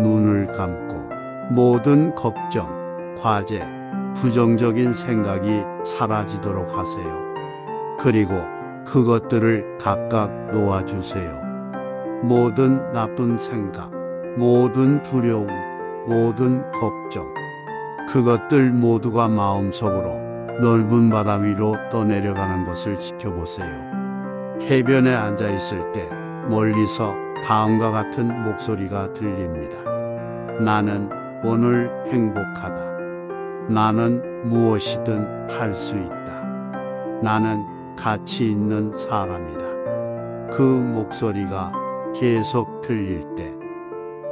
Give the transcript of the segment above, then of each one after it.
눈을 감고 모든 걱정, 과제, 부정적인 생각이 사라지도록 하세요. 그리고 그것들을 각각 놓아주세요. 모든 나쁜 생각, 모든 두려움, 모든 걱정, 그것들 모두가 마음속으로 넓은 바다 위로 떠내려가는 것을 지켜보세요. 해변에 앉아 있을 때 멀리서 다음과 같은 목소리가 들립니다. 나는 오늘 행복하다. 나는 무엇이든 할 수 있다. 나는 가치 있는 사람이다. 그 목소리가 계속 들릴 때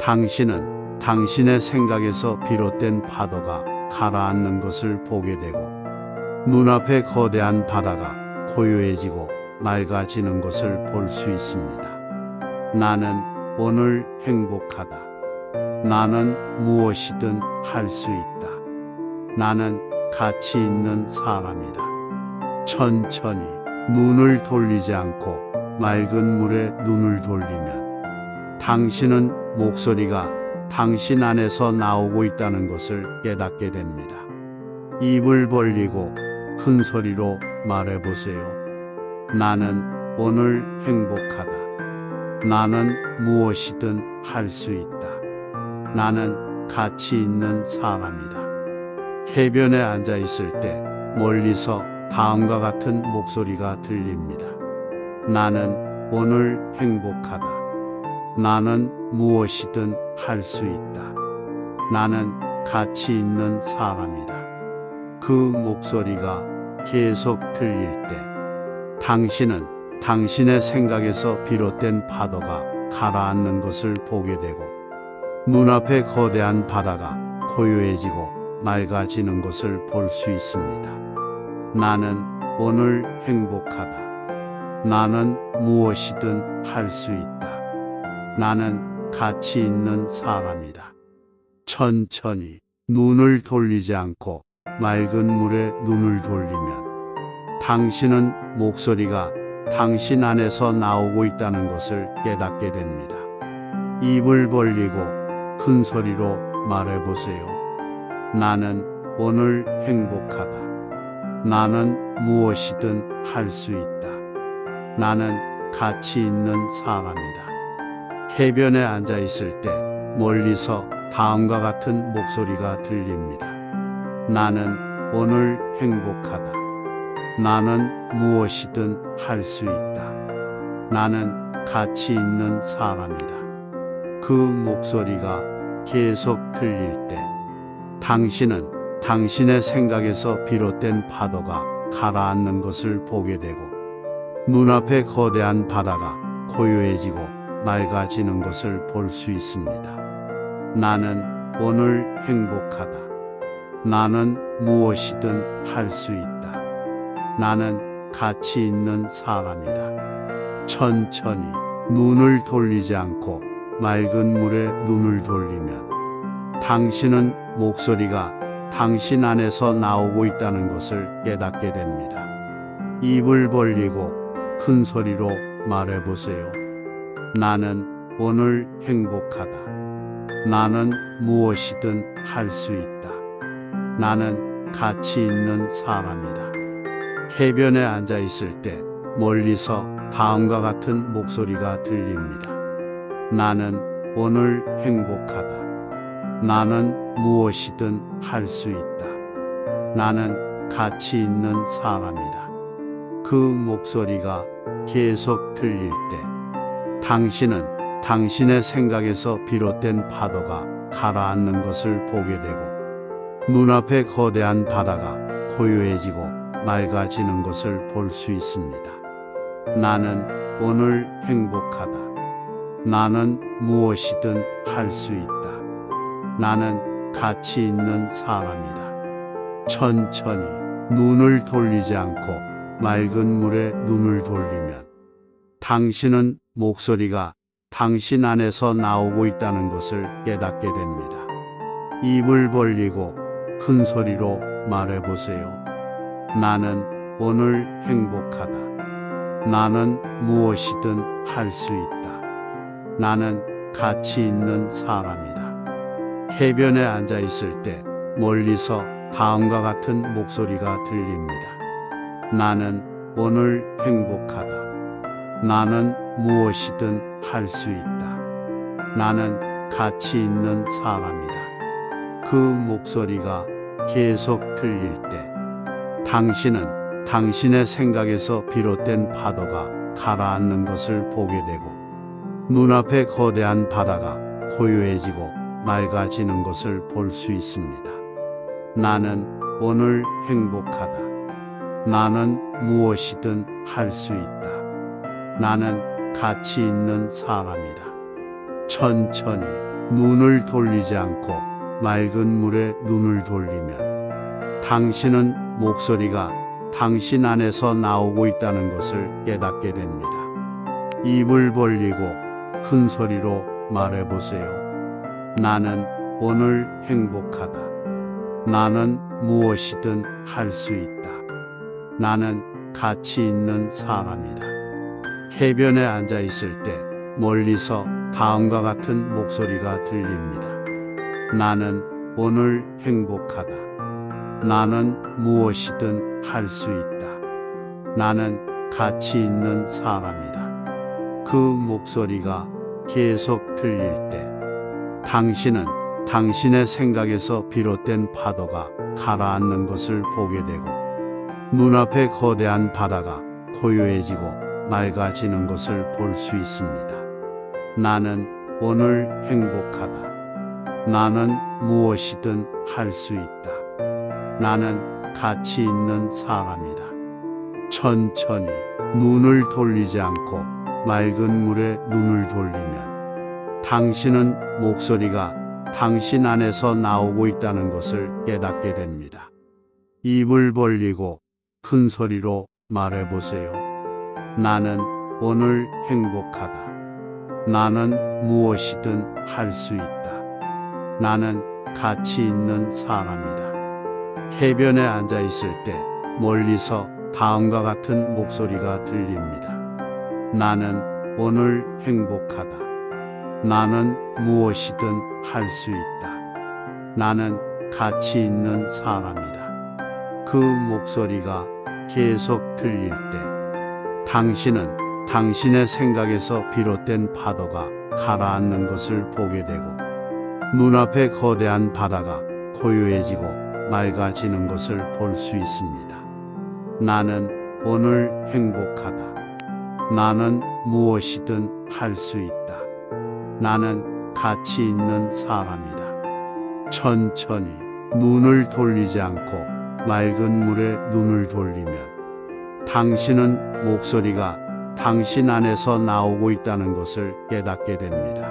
당신은 당신의 생각에서 비롯된 파도가 가라앉는 것을 보게 되고 눈앞에 거대한 바다가 고요해지고 맑아지는 것을 볼 수 있습니다. 나는 오늘 행복하다. 나는 무엇이든 할 수 있다. 나는 가치 있는 사람이다. 천천히 눈을 돌리지 않고 맑은 물에 눈을 돌리면 당신은 목소리가 당신 안에서 나오고 있다는 것을 깨닫게 됩니다. 입을 벌리고 큰 소리로 말해보세요. 나는 오늘 행복하다. 나는 무엇이든 할 수 있다. 나는 가치 있는 사람이다. 해변에 앉아 있을 때 멀리서 다음과 같은 목소리가 들립니다. 나는 오늘 행복하다. 나는 무엇이든 할 수 있다. 나는 가치 있는 사람이다. 그 목소리가 계속 들릴 때 당신은 당신의 생각에서 비롯된 파도가 가라앉는 것을 보게 되고 눈앞에 거대한 바다가 고요해지고 맑아지는 것을 볼 수 있습니다. 나는 오늘 행복하다. 나는 무엇이든 할 수 있다. 나는 가치 있는 사람이다. 천천히 눈을 돌리지 않고 맑은 물에 눈을 돌리면 당신은 목소리가 당신 안에서 나오고 있다는 것을 깨닫게 됩니다. 입을 벌리고 큰 소리로 말해보세요. 나는 오늘 행복하다. 나는 무엇이든 할 수 있다. 나는 가치 있는 사람이다. 해변에 앉아 있을 때 멀리서 다음과 같은 목소리가 들립니다. 나는 오늘 행복하다. 나는 무엇이든 할 수 있다. 나는 가치 있는 사람이다. 그 목소리가 계속 들릴 때 당신은 당신의 생각에서 비롯된 파도가 가라앉는 것을 보게 되고 눈앞에 거대한 바다가 고요해지고 맑아지는 것을 볼 수 있습니다. 나는 오늘 행복하다. 나는 무엇이든 할 수 있다. 나는 가치 있는 사람이다. 천천히 눈을 돌리지 않고 맑은 물에 눈을 돌리면 당신은 목소리가 당신 안에서 나오고 있다는 것을 깨닫게 됩니다. 입을 벌리고 큰 소리로 말해보세요. 나는 오늘 행복하다. 나는 무엇이든 할 수 있다. 나는 가치 있는 사람이다. 해변에 앉아 있을 때 멀리서 다음과 같은 목소리가 들립니다. 나는 오늘 행복하다. 나는 무엇이든 할 수 있다. 나는 가치 있는 사람이다. 그 목소리가 계속 들릴 때 당신은 당신의 생각에서 비롯된 파도가 가라앉는 것을 보게 되고 눈앞에 거대한 바다가 고요해지고 맑아지는 것을 볼 수 있습니다. 나는 오늘 행복하다. 나는 무엇이든 할 수 있다. 나는 가치 있는 사람이다. 천천히 눈을 돌리지 않고 맑은 물에 눈을 돌리면 당신은 목소리가 당신 안에서 나오고 있다는 것을 깨닫게 됩니다. 입을 벌리고 큰 소리로 말해보세요. 나는 오늘 행복하다. 나는 무엇이든 할 수 있다. 나는 가치 있는 사람이다. 해변에 앉아 있을 때 멀리서 다음과 같은 목소리가 들립니다. 나는 오늘 행복하다. 나는 무엇이든 할 수 있다. 나는 가치 있는 사람이다. 그 목소리가 계속 들릴 때 당신은 당신의 생각에서 비롯된 파도가 가라앉는 것을 보게 되고 눈앞에 거대한 바다가 고요해지고 맑아지는 것을 볼 수 있습니다. 나는 오늘 행복하다. 나는 무엇이든 할 수 있다. 나는 가치 있는 사람이다. 천천히 눈을 돌리지 않고 맑은 물에 눈을 돌리면 당신은 목소리가 당신 안에서 나오고 있다는 것을 깨닫게 됩니다. 입을 벌리고 큰 소리로 말해보세요. 나는 오늘 행복하다. 나는 무엇이든 할 수 있다. 나는 가치 있는 사람이다. 해변에 앉아 있을 때 멀리서 다음과 같은 목소리가 들립니다. 나는 오늘 행복하다. 나는 무엇이든 할 수 있다. 나는 가치 있는 사람이다. 그 목소리가 계속 들릴 때 당신은 당신의 생각에서 비롯된 파도가 가라앉는 것을 보게 되고 눈앞에 거대한 바다가 고요해지고 맑아지는 것을 볼 수 있습니다. 나는 오늘 행복하다. 나는 무엇이든 할 수 있다. 나는 가치 있는 사람이다. 천천히 눈을 돌리지 않고 맑은 물에 눈을 돌리면 당신은 목소리가 당신 안에서 나오고 있다는 것을 깨닫게 됩니다. 입을 벌리고 큰 소리로 말해보세요. 나는 오늘 행복하다. 나는 무엇이든 할 수 있다. 나는 가치 있는 사람이다. 해변에 앉아 있을 때 멀리서 다음과 같은 목소리가 들립니다. 나는 오늘 행복하다. 나는 무엇이든 할 수 있다. 나는 가치 있는 사람이다. 그 목소리가 계속 들릴 때 당신은 당신의 생각에서 비롯된 파도가 가라앉는 것을 보게 되고 눈앞에 거대한 바다가 고요해지고 맑아지는 것을 볼 수 있습니다. 나는 오늘 행복하다. 나는 무엇이든 할 수 있다. 나는 가치 있는 사람이다. 천천히 눈을 돌리지 않고 맑은 물에 눈을 돌리면 당신은 목소리가 당신 안에서 나오고 있다는 것을 깨닫게 됩니다.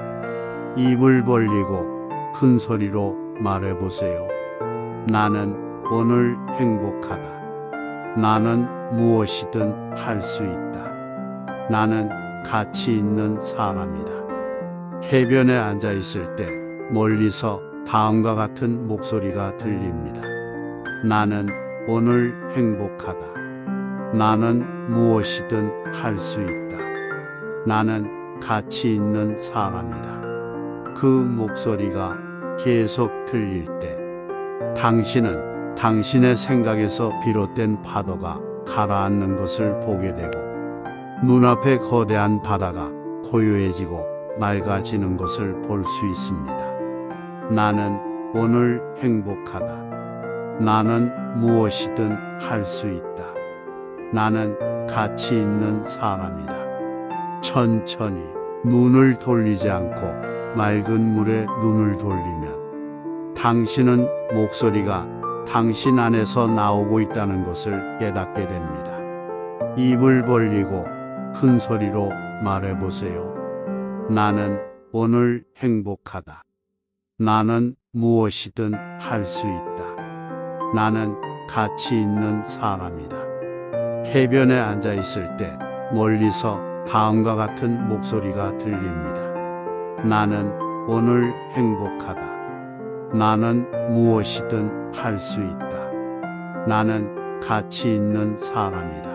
입을 벌리고 큰 소리로 말해보세요. 나는 오늘 행복하다. 나는 무엇이든 할 수 있다. 나는 가치 있는 사람이다. 해변에 앉아 있을 때 멀리서 다음과 같은 목소리가 들립니다. 나는 오늘 행복하다. 나는 무엇이든 할 수 있다. 나는 가치 있는 사람이다. 그 목소리가 계속 들릴 때 당신은 당신의 생각에서 비롯된 파도가 가라앉는 것을 보게 되고 눈앞에 거대한 바다가 고요해지고 맑아지는 것을 볼 수 있습니다. 나는 오늘 행복하다. 나는 무엇이든 할 수 있다. 나는 가치 있는 사람이다. 천천히 눈을 돌리지 않고 맑은 물에 눈을 돌리면 당신은 목소리가 당신 안에서 나오고 있다는 것을 깨닫게 됩니다. 입을 벌리고 큰 소리로 말해보세요. 나는 오늘 행복하다. 나는 무엇이든 할 수 있다. 나는 가치 있는 사람이다. 해변에 앉아 있을 때 멀리서 다음과 같은 목소리가 들립니다. 나는 오늘 행복하다. 나는 무엇이든 할 수 있다. 나는 가치 있는 사람이다.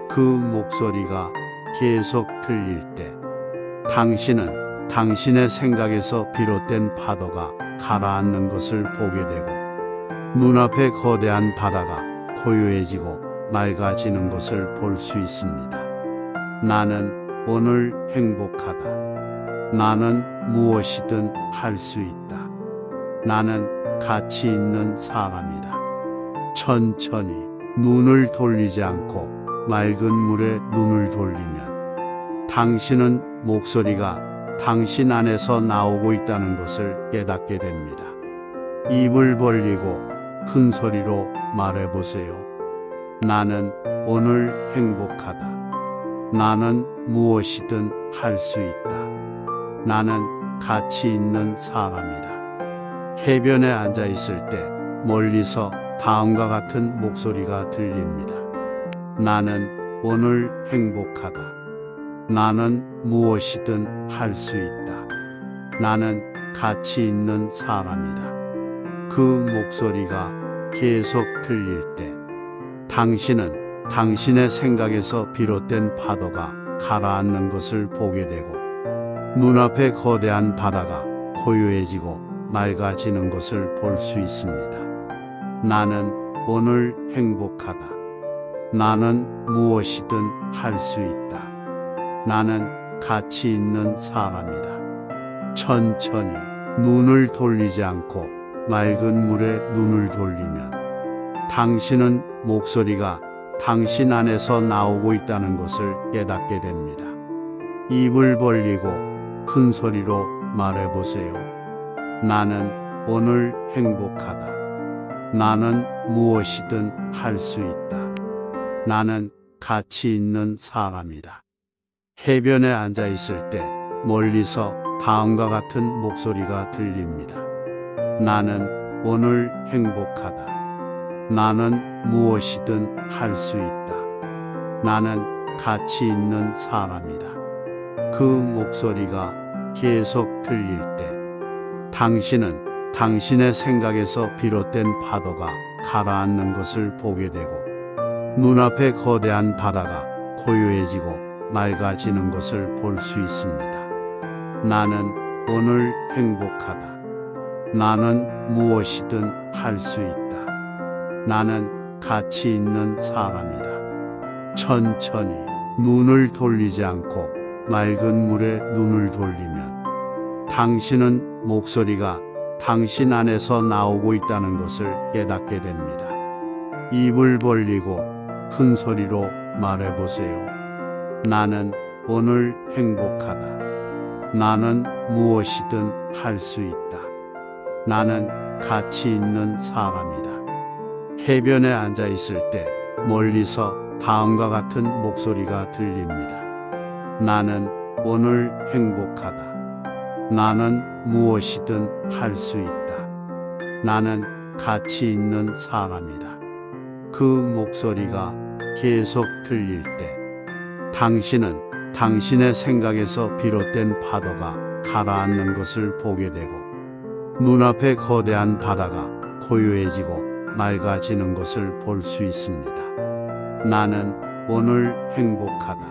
그 목소리가 계속 들릴 때 당신은 당신의 생각에서 비롯된 파도가 가라앉는 것을 보게 되고 눈앞의 거대한 바다가 고요해지고 맑아지는 것을 볼 수 있습니다. 나는 오늘 행복하다. 나는 무엇이든 할 수 있다. 나는 가치 있는 사람이다. 천천히 눈을 돌리지 않고 맑은 물에 눈을 돌리면 당신은 목소리가 당신 안에서 나오고 있다는 것을 깨닫게 됩니다. 입을 벌리고 큰 소리로 말해보세요. 나는 오늘 행복하다. 나는 무엇이든 할 수 있다. 나는 가치 있는 사람이다. 해변에 앉아 있을 때 멀리서 다음과 같은 목소리가 들립니다. 나는 오늘 행복하다. 나는 무엇이든 할 수 있다. 나는 가치 있는 사람이다. 그 목소리가 계속 들릴 때 당신은 당신의 생각에서 비롯된 파도가 가라앉는 것을 보게 되고 눈앞의 거대한 바다가 고요해지고 맑아지는 것을 볼 수 있습니다. 나는 오늘 행복하다. 나는 무엇이든 할 수 있다. 나는 가치 있는 사람이다. 천천히 눈을 돌리지 않고 맑은 물에 눈을 돌리면 당신은 목소리가 당신 안에서 나오고 있다는 것을 깨닫게 됩니다. 입을 벌리고 큰 소리로 말해보세요. 나는 오늘 행복하다. 나는 무엇이든 할 수 있다. 나는 가치 있는 사람이다. 해변에 앉아 있을 때 멀리서 다음과 같은 목소리가 들립니다. 나는 오늘 행복하다. 나는 무엇이든 할 수 있다. 나는 가치 있는 사람이다. 그 목소리가 계속 들릴 때 당신은 당신의 생각에서 비롯된 파도가 가라앉는 것을 보게 되고 눈앞의 거대한 바다가 고요해지고 맑아지는 것을 볼 수 있습니다. 나는 오늘 행복하다. 나는 무엇이든 할 수 있다. 나는 가치 있는 사람이다. 천천히 눈을 돌리지 않고 맑은 물에 눈을 돌리면 당신은 목소리가 당신 안에서 나오고 있다는 것을 깨닫게 됩니다. 입을 벌리고 큰 소리로 말해보세요. 나는 오늘 행복하다. 나는 무엇이든 할 수 있다. 나는 가치 있는 사람이다. 해변에 앉아 있을 때 멀리서 다음과 같은 목소리가 들립니다. 나는 오늘 행복하다. 나는 무엇이든 할 수 있다. 나는 가치 있는 사람이다. 그 목소리가 계속 들릴 때 당신은 당신의 생각에서 비롯된 파도가 가라앉는 것을 보게 되고 눈앞의 거대한 바다가 고요해지고 맑아지는 것을 볼 수 있습니다. 나는 오늘 행복하다.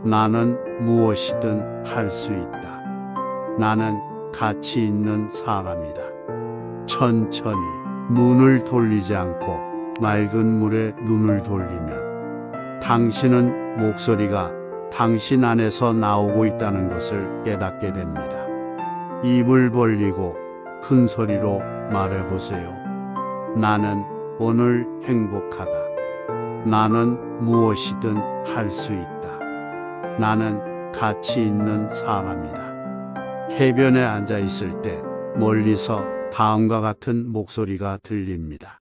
나는 무엇이든 할 수 있다. 나는 가치 있는 사람이다. 천천히 눈을 돌리지 않고 맑은 물에 눈을 돌리면 당신은 목소리가 당신 안에서 나오고 있다는 것을 깨닫게 됩니다. 입을 벌리고 큰 소리로 말해보세요. 나는 오늘 행복하다. 나는 무엇이든 할 수 있다. 나는 가치 있는 사람이다. 해변에 앉아 있을 때 멀리서 다음과 같은 목소리가 들립니다.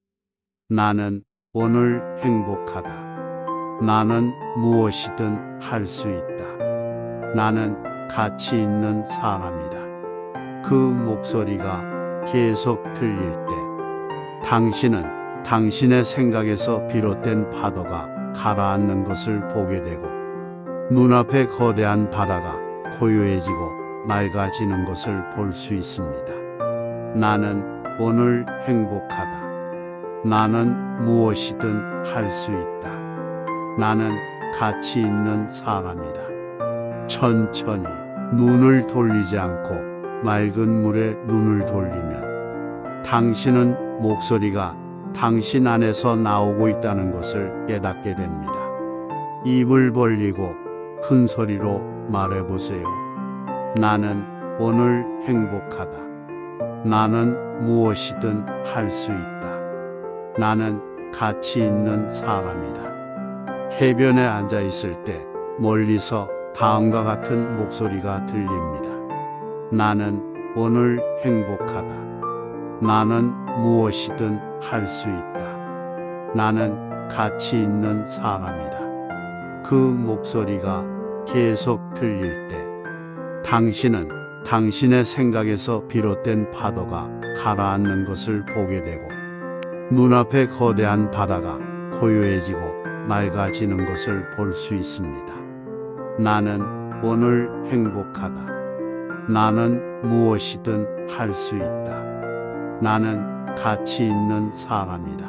나는 오늘 행복하다. 나는 무엇이든 할 수 있다. 나는 가치 있는 사람이다. 그 목소리가 계속 들릴 때 당신은 당신의 생각에서 비롯된 파도가 가라앉는 것을 보게 되고 눈앞의 거대한 바다가 고요해지고 맑아지는 것을 볼 수 있습니다. 나는 오늘 행복하다. 나는 무엇이든 할 수 있다. 나는 가치 있는 사람이다. 천천히 눈을 돌리지 않고 맑은 물에 눈을 돌리면 당신은 목소리가 당신 안에서 나오고 있다는 것을 깨닫게 됩니다. 입을 벌리고 큰 소리로 말해보세요. 나는 오늘 행복하다. 나는 무엇이든 할 수 있다. 나는 가치 있는 사람이다. 해변에 앉아 있을 때 멀리서 다음과 같은 목소리가 들립니다. 나는 오늘 행복하다. 나는 무엇이든 할 수 있다. 나는 가치 있는 사람이다. 그 목소리가 계속 들릴 때 당신은 당신의 생각에서 비롯된 파도가 가라앉는 것을 보게 되고 눈앞에 거대한 바다가 고요해지고 맑아지는 것을 볼 수 있습니다. 나는 오늘 행복하다. 나는 무엇이든 할 수 있다. 나는 가치 있는 사람이다.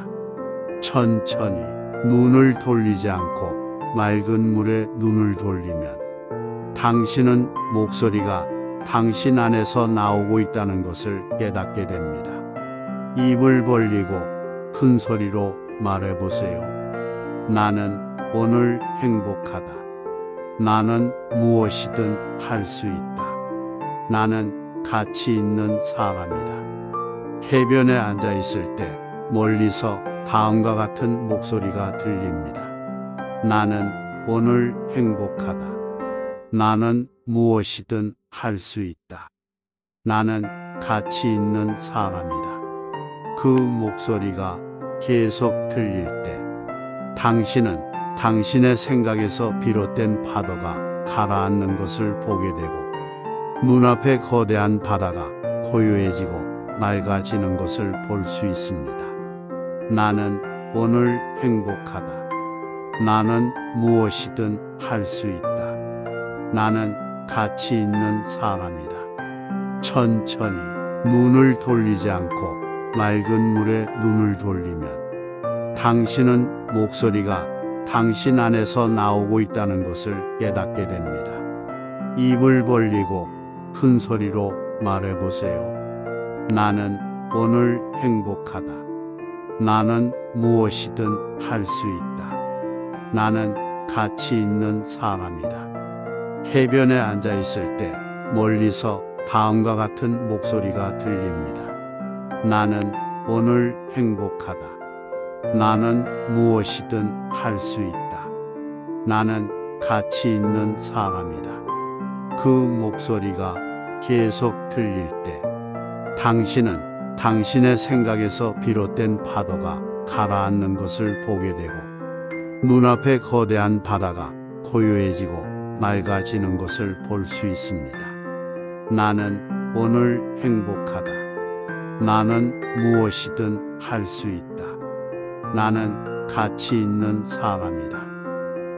천천히 눈을 돌리지 않고 맑은 물에 눈을 돌리면 당신은 목소리가 당신 안에서 나오고 있다는 것을 깨닫게 됩니다. 입을 벌리고 큰 소리로 말해보세요. 나는 오늘 행복하다. 나는 무엇이든 할 수 있다. 나는 가치 있는 사람이다. 해변에 앉아 있을 때 멀리서 다음과 같은 목소리가 들립니다. 나는 오늘 행복하다. 나는 무엇이든 할 수 있다. 나는 가치 있는 사람이다. 그 목소리가 계속 들릴 때 당신은 당신의 생각에서 비롯된 파도가 가라앉는 것을 보게 되고 눈앞에 거대한 바다가 고요해지고 맑아지는 것을 볼 수 있습니다. 나는 오늘 행복하다. 나는 무엇이든 할 수 있다. 나는 가치 있는 사람이다. 천천히 눈을 돌리지 않고 맑은 물에 눈을 돌리면 당신은 목소리가 당신 안에서 나오고 있다는 것을 깨닫게 됩니다. 입을 벌리고 큰 소리로 말해보세요. 나는 오늘 행복하다. 나는 무엇이든 할 수 있다. 나는 가치 있는 사람이다. 해변에 앉아 있을 때 멀리서 다음과 같은 목소리가 들립니다. 나는 오늘 행복하다. 나는 무엇이든 할 수 있다. 나는 가치 있는 사람이다. 그 목소리가 계속 들릴 때 당신은 당신의 생각에서 비롯된 파도가 가라앉는 것을 보게 되고 눈앞에 거대한 바다가 고요해지고 맑아지는 것을 볼 수 있습니다. 나는 오늘 행복하다. 나는 무엇이든 할 수 있다. 나는 가치 있는 사람이다.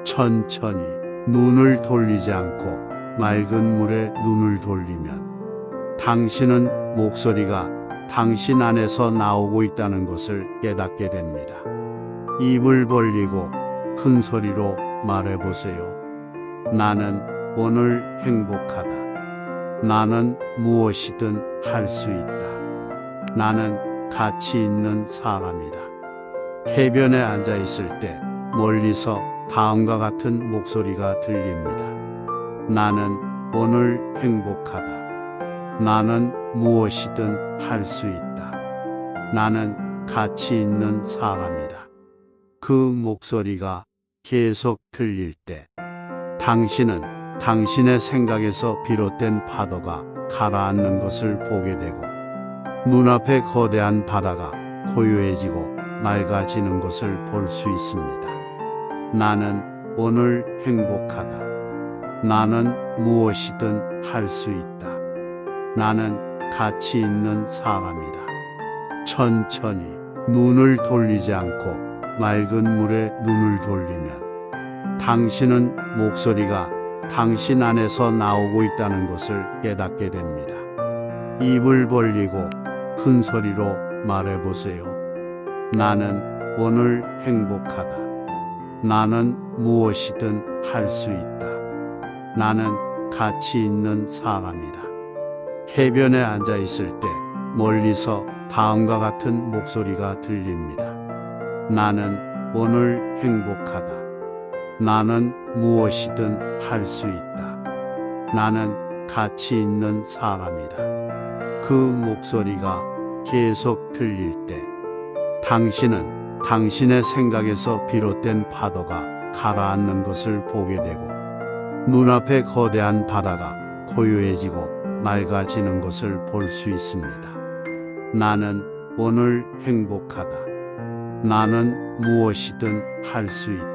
천천히 눈을 돌리지 않고 맑은 물에 눈을 돌리면 당신은 목소리가 당신 안에서 나오고 있다는 것을 깨닫게 됩니다. 입을 벌리고 큰 소리로 말해보세요. 나는 오늘 행복하다. 나는 무엇이든 할 수 있다. 나는 가치 있는 사람이다. 해변에 앉아 있을 때 멀리서 다음과 같은 목소리가 들립니다. 나는 오늘 행복하다. 나는 무엇이든 할 수 있다. 나는 가치 있는 사람이다. 그 목소리가 계속 들릴 때 당신은 당신의 생각에서 비롯된 파도가 가라앉는 것을 보게 되고 눈앞에 거대한 바다가 고요해지고 맑아지는 것을 볼 수 있습니다. 나는 오늘 행복하다. 나는 무엇이든 할 수 있다. 나는 가치 있는 사람이다. 천천히 눈을 돌리지 않고 맑은 물에 눈을 돌리면 당신은 목소리가 당신 안에서 나오고 있다는 것을 깨닫게 됩니다. 입을 벌리고 큰 소리로 말해보세요. 나는 오늘 행복하다. 나는 무엇이든 할 수 있다. 나는 가치 있는 사람이다. 해변에 앉아 있을 때 멀리서 다음과 같은 목소리가 들립니다. 나는 오늘 행복하다. 나는 무엇이든 할 수 있다. 나는 가치 있는 사람이다. 그 목소리가 계속 들릴 때 당신은 당신의 생각에서 비롯된 파도가 가라앉는 것을 보게 되고 눈앞의 거대한 바다가 고요해지고 맑아지는 것을 볼 수 있습니다. 나는 오늘 행복하다. 나는 무엇이든 할 수 있다.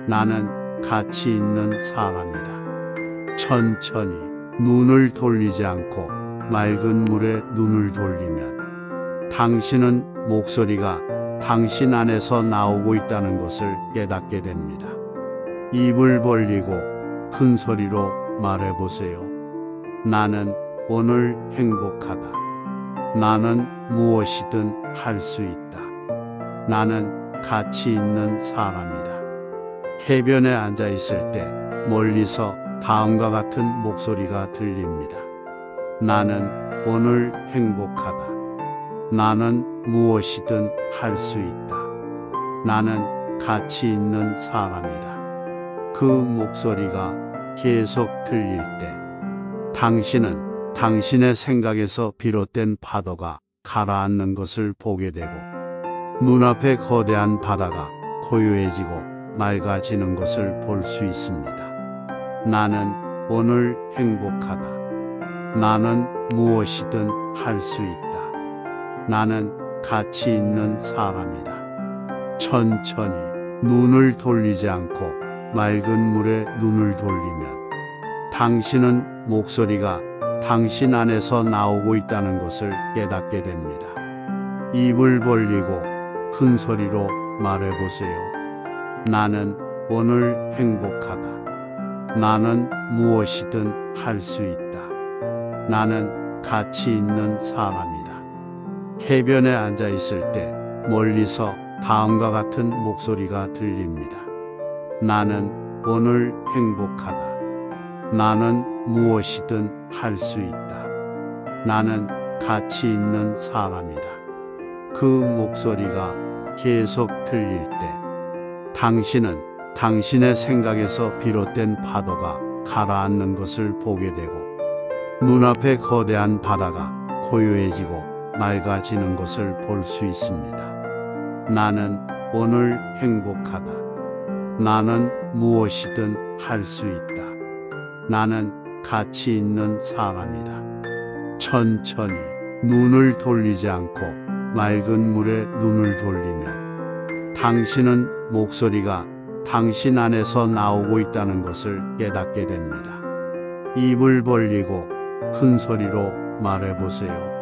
나는 가치 있는 사람이다. 천천히 눈을 돌리지 않고 맑은 물에 눈을 돌리면 당신은 목소리가 당신 안에서 나오고 있다는 것을 깨닫게 됩니다. 입을 벌리고 큰 소리로 말해보세요. 나는 오늘 행복하다. 나는 무엇이든 할 수 있다. 나는 가치 있는 사람이다. 해변에 앉아 있을 때 멀리서 다음과 같은 목소리가 들립니다. 나는 오늘 행복하다. 나는 무엇이든 할 수 있다. 나는 가치 있는 사람이다. 그 목소리가 계속 들릴 때 당신은 당신의 생각에서 비롯된 파도가 가라앉는 것을 보게 되고 눈앞의 거대한 바다가 고요해지고 맑아지는 것을 볼 수 있습니다. 나는 오늘 행복하다. 나는 무엇이든 할 수 있다. 나는 가치 있는 사람이다. 천천히 눈을 돌리지 않고 맑은 물에 눈을 돌리면 당신은 목소리가 당신 안에서 나오고 있다는 것을 깨닫게 됩니다. 입을 벌리고 큰 소리로 말해보세요. 나는 오늘 행복하다. 나는 무엇이든 할 수 있다. 나는 가치 있는 사람이다. 해변에 앉아 있을 때 멀리서 다음과 같은 목소리가 들립니다. 나는 오늘 행복하다. 나는 무엇이든 할 수 있다. 나는 가치 있는 사람이다. 그 목소리가 계속 들릴 때 당신은 당신의 생각에서 비롯된 파도가 가라앉는 것을 보게 되고 눈앞의 거대한 바다가 고요해지고 맑아지는 것을 볼 수 있습니다. 나는 오늘 행복하다. 나는 무엇이든 할 수 있다. 나는 가치 있는 사람이다. 천천히 눈을 돌리지 않고 맑은 물에 눈을 돌리면 당신은 목소리가 당신 안에서 나오고 있다는 것을 깨닫게 됩니다. 입을 벌리고 큰 소리로 말해보세요.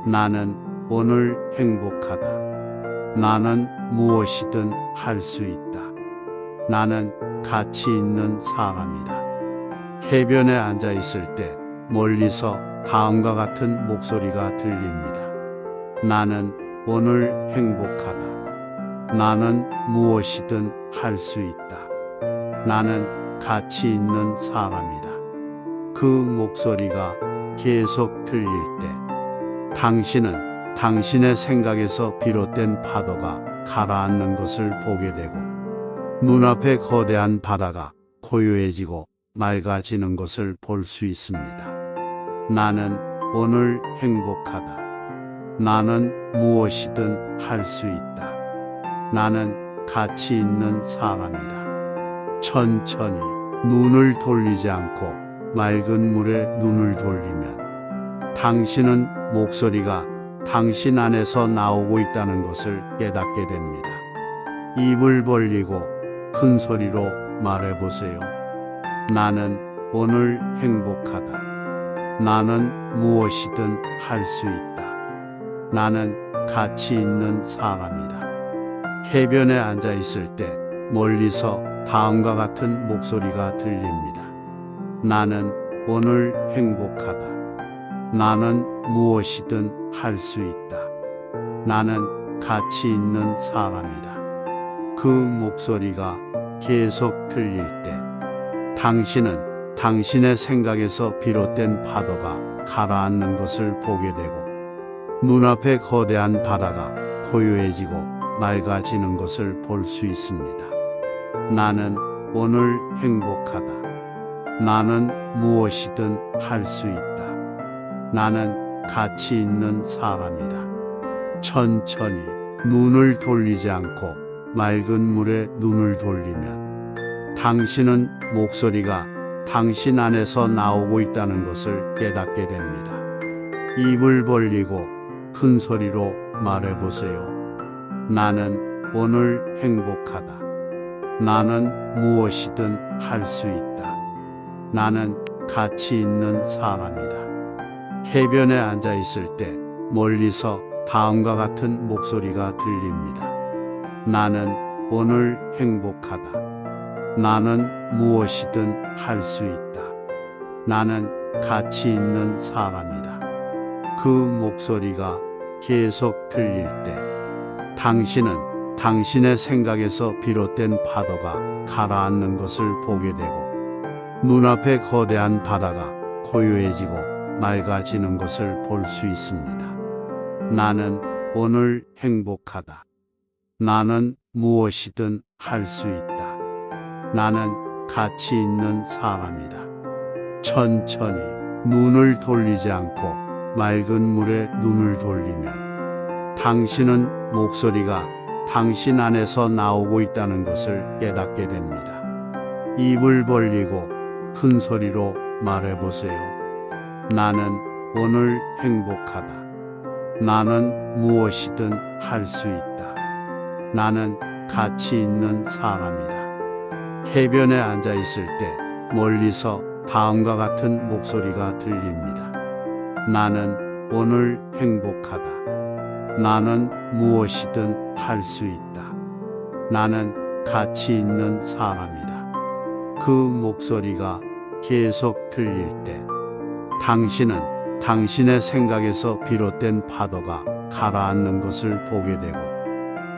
나는 오늘 행복하다. 나는 무엇이든 할 수 있다. 나는 가치 있는 사람이다. 해변에 앉아 있을 때 멀리서 다음과 같은 목소리가 들립니다. 나는 오늘 행복하다. 나는 무엇이든 할 수 있다. 나는 가치 있는 사람이다. 그 목소리가 계속 들릴 때 당신은 당신의 생각에서 비롯된 파도가 가라앉는 것을 보게 되고 눈앞의 거대한 바다가 고요해지고 맑아지는 것을 볼 수 있습니다. 나는 오늘 행복하다. 나는 무엇이든 할 수 있다. 나는 가치 있는 사람이다. 천천히 눈을 돌리지 않고 맑은 물에 눈을 돌리면 당신은 목소리가 당신 안에서 나오고 있다는 것을 깨닫게 됩니다. 입을 벌리고 큰 소리로 말해보세요. 나는 오늘 행복하다. 나는 무엇이든 할 수 있다. 나는 가치 있는 사람이다. 해변에 앉아 있을 때 멀리서 다음과 같은 목소리가 들립니다. 나는 오늘 행복하다. 나는 무엇이든 할 수 있다. 나는 가치 있는 사람이다. 그 목소리가 계속 들릴 때 당신은 당신의 생각에서 비롯된 파도가 가라앉는 것을 보게 되고 눈앞에 거대한 바다가 고요해지고 맑아지는 것을 볼 수 있습니다. 나는 오늘 행복하다. 나는 무엇이든 할 수 있다. 나는 가치 있는 사람이다. 천천히 눈을 돌리지 않고 맑은 물에 눈을 돌리면 당신은 목소리가 당신 안에서 나오고 있다는 것을 깨닫게 됩니다. 입을 벌리고 큰 소리로 말해보세요. 나는 오늘 행복하다. 나는 무엇이든 할 수 있다. 나는 가치 있는 사람이다. 해변에 앉아 있을 때 멀리서 다음과 같은 목소리가 들립니다. 나는 오늘 행복하다. 나는 무엇이든 할 수 있다. 나는 가치 있는 사람이다. 그 목소리가 계속 들릴 때 당신은 당신의 생각에서 비롯된 파도가 가라앉는 것을 보게 되고 눈앞에 거대한 바다가 고요해지고 맑아지는 것을 볼 수 있습니다. 나는 오늘 행복하다. 나는 무엇이든 할 수 있다. 나는 가치 있는 사람이다. 천천히 눈을 돌리지 않고 맑은 물에 눈을 돌리면 당신은 목소리가 당신 안에서 나오고 있다는 것을 깨닫게 됩니다. 입을 벌리고 큰 소리로 말해보세요. 나는 오늘 행복하다. 나는 무엇이든 할 수 있다. 나는 가치 있는 사람이다. 해변에 앉아 있을 때 멀리서 다음과 같은 목소리가 들립니다. 나는 오늘 행복하다. 나는 무엇이든 할 수 있다. 나는 가치 있는 사람이다. 그 목소리가 계속 들릴 때 당신은 당신의 생각에서 비롯된 파도가 가라앉는 것을 보게 되고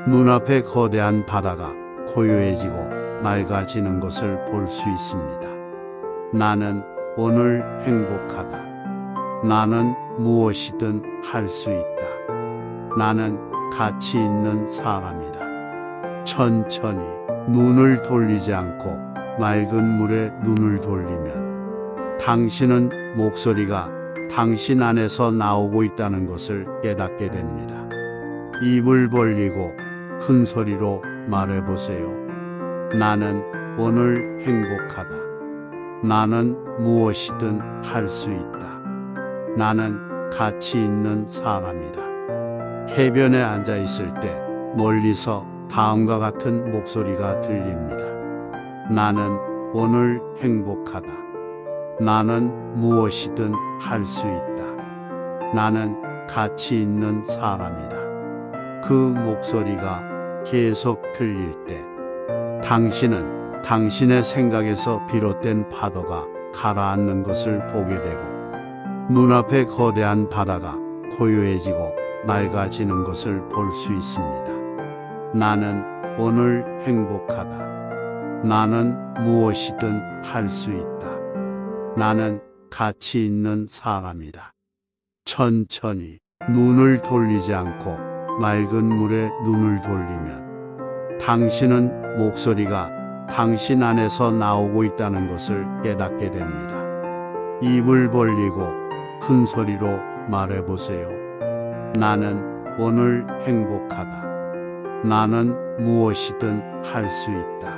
눈앞에 거대한 바다가 고요해지고 맑아지는 것을 볼 수 있습니다. 나는 오늘 행복하다. 나는 무엇이든 할 수 있다. 나는 가치 있는 사람이다. 천천히 눈을 돌리지 않고 맑은 물에 눈을 돌리면 당신은 목소리가 당신 안에서 나오고 있다는 것을 깨닫게 됩니다. 입을 벌리고 큰 소리로 말해보세요. 나는 오늘 행복하다. 나는 무엇이든 할 수 있다. 나는 가치 있는 사람이다. 해변에 앉아 있을 때 멀리서 다음과 같은 목소리가 들립니다. 나는 오늘 행복하다. 나는 무엇이든 할 수 있다. 나는 가치 있는 사람이다. 그 목소리가 계속 들릴 때 당신은 당신의 생각에서 비롯된 파도가 가라앉는 것을 보게 되고 눈앞에 거대한 바다가 고요해지고 맑아지는 것을 볼 수 있습니다. 나는 오늘 행복하다. 나는 무엇이든 할 수 있다. 나는 가치 있는 사람이다. 천천히 눈을 돌리지 않고 맑은 물에 눈을 돌리면 당신은 목소리가 당신 안에서 나오고 있다는 것을 깨닫게 됩니다. 입을 벌리고 큰 소리로 말해보세요. 나는 오늘 행복하다. 나는 무엇이든 할 수 있다.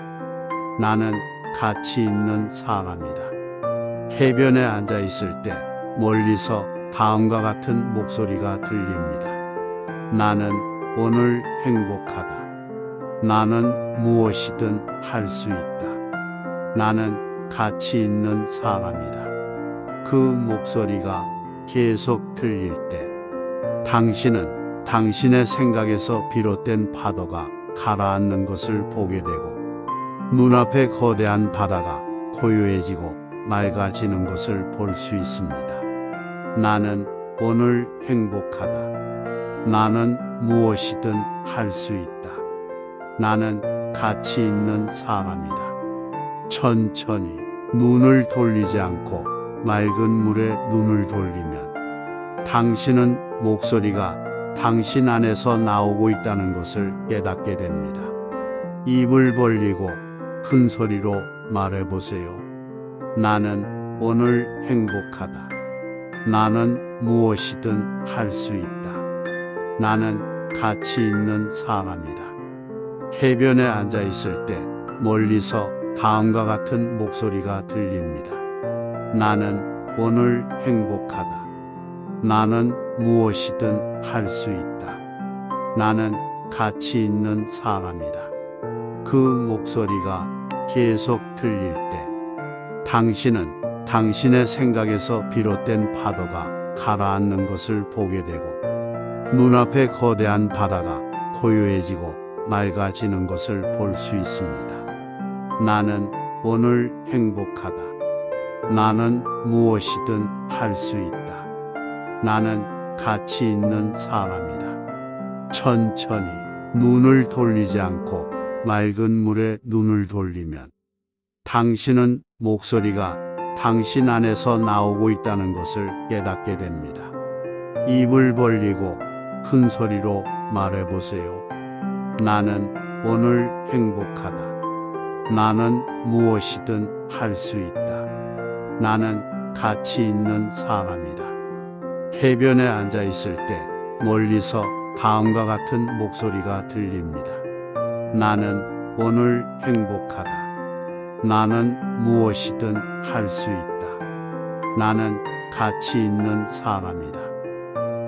나는 가치 있는 사람이다. 해변에 앉아 있을 때 멀리서 다음과 같은 목소리가 들립니다. 나는 오늘 행복하다. 나는 무엇이든 할 수 있다. 나는 가치 있는 사람이다. 그 목소리가 계속 들릴 때 당신은 당신의 생각에서 비롯된 파도가 가라앉는 것을 보게 되고 눈앞에 거대한 바다가 고요해지고 맑아지는 것을 볼 수 있습니다. 나는 오늘 행복하다. 나는 무엇이든 할 수 있다. 나는 가치 있는 사람이다. 천천히 눈을 돌리지 않고 맑은 물에 눈을 돌리면 당신은 목소리가 당신 안에서 나오고 있다는 것을 깨닫게 됩니다. 입을 벌리고 큰 소리로 말해보세요. 나는 오늘 행복하다. 나는 무엇이든 할 수 있다. 나는 가치 있는 사람이다. 해변에 앉아 있을 때 멀리서 다음과 같은 목소리가 들립니다. 나는 오늘 행복하다. 나는 무엇이든 할 수 있다. 나는 가치 있는 사람이다. 그 목소리가 계속 들릴 때 당신은 당신의 생각에서 비롯된 파도가 가라앉는 것을 보게 되고 눈앞에 거대한 바다가 고요해지고 맑아지는 것을 볼 수 있습니다. 나는 오늘 행복하다. 나는 무엇이든 할 수 있다. 나는 가치 있는 사람이다. 천천히 눈을 돌리지 않고 맑은 물에 눈을 돌리면 당신은 목소리가 당신 안에서 나오고 있다는 것을 깨닫게 됩니다. 입을 벌리고 큰 소리로 말해보세요. 나는 오늘 행복하다. 나는 무엇이든 할 수 있다. 나는 가치 있는 사람이다. 해변에 앉아 있을 때 멀리서 다음과 같은 목소리가 들립니다. 나는 오늘 행복하다. 나는 무엇이든 할 수 있다. 나는 가치 있는 사람이다.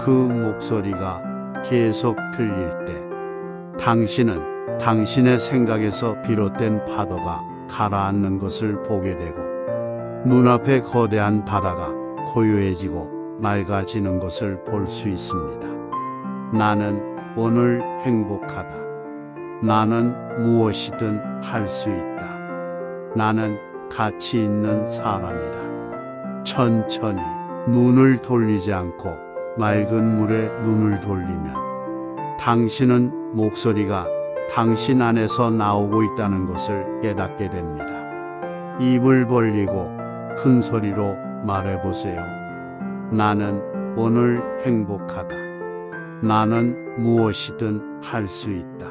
그 목소리가 계속 들릴 때 당신은 당신의 생각에서 비롯된 파도가 가라앉는 것을 보게 되고 눈앞에 거대한 바다가 고요해지고 맑아지는 것을 볼 수 있습니다. 나는 오늘 행복하다. 나는 무엇이든 할 수 있다. 나는 가치 있는 사람이다. 천천히 눈을 돌리지 않고 맑은 물에 눈을 돌리면 당신은 목소리가 당신 안에서 나오고 있다는 것을 깨닫게 됩니다. 입을 벌리고 큰 소리로 말해보세요. 나는 오늘 행복하다. 나는 무엇이든 할 수 있다.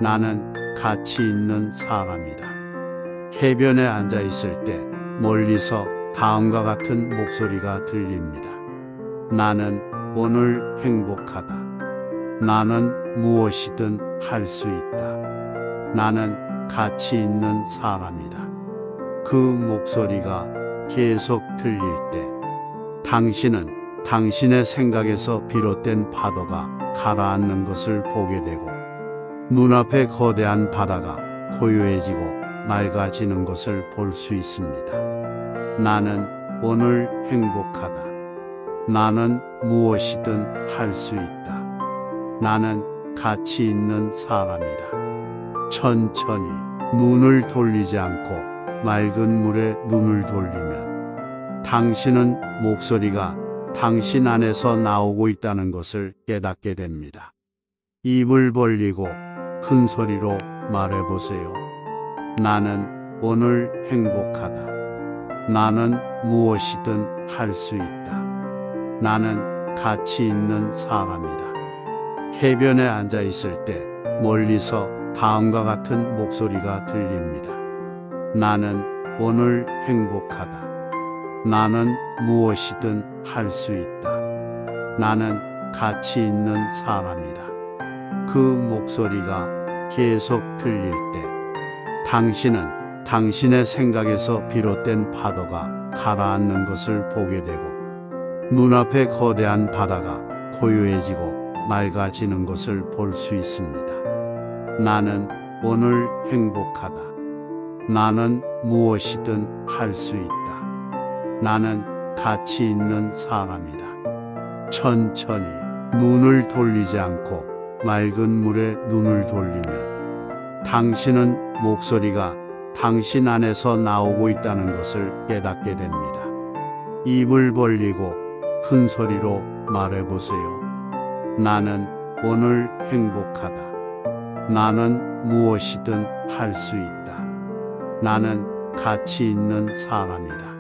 나는 가치 있는 사람이다. 해변에 앉아 있을 때 멀리서 다음과 같은 목소리가 들립니다. 나는 오늘 행복하다. 나는 무엇이든 할 수 있다. 나는 가치 있는 사람이다. 그 목소리가 계속 들릴 때 당신은 당신의 생각에서 비롯된 파도가 가라앉는 것을 보게 되고 눈앞에 거대한 바다가 고요해지고 맑아지는 것을 볼 수 있습니다. 나는 오늘 행복하다. 나는 무엇이든 할 수 있다. 나는 가치 있는 사람이다. 천천히 눈을 돌리지 않고 맑은 물에 눈을 돌리면 당신은 목소리가 당신 안에서 나오고 있다는 것을 깨닫게 됩니다. 입을 벌리고 큰 소리로 말해보세요. 나는 오늘 행복하다. 나는 무엇이든 할 수 있다. 나는 가치 있는 사람이다. 해변에 앉아 있을 때 멀리서 다음과 같은 목소리가 들립니다. 나는 오늘 행복하다. 나는 무엇이든 할 수 있다. 나는 가치 있는 사람이다. 그 목소리가 계속 들릴 때 당신은 당신의 생각에서 비롯된 파도가 가라앉는 것을 보게 되고 눈앞에 거대한 바다가 고요해지고 맑아지는 것을 볼 수 있습니다. 나는 오늘 행복하다. 나는 무엇이든 할 수 있다. 나는 가치 있는 사람이다. 천천히 눈을 돌리지 않고 맑은 물에 눈을 돌리면 당신은 목소리가 당신 안에서 나오고 있다는 것을 깨닫게 됩니다. 입을 벌리고 큰 소리로 말해보세요. 나는 오늘 행복하다. 나는 무엇이든 할 수 있다. 나는 가치 있는 사람이다.